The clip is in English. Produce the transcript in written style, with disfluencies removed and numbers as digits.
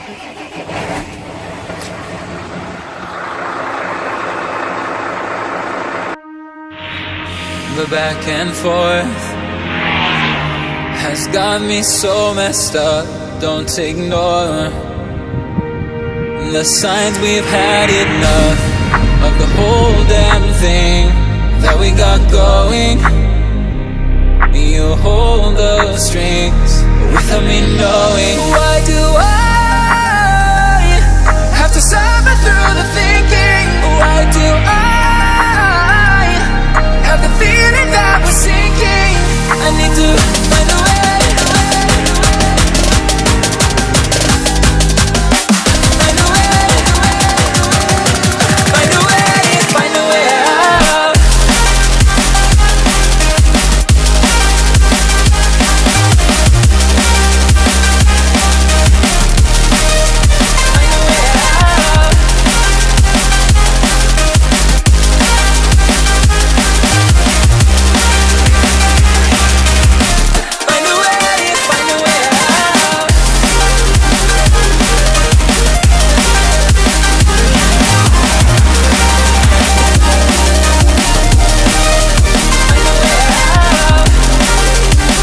The back and forth has got me so messed up. Don't ignore the signs. We've had enough of the whole damn thing that we got going. You hold the strings without me knowing. Why do I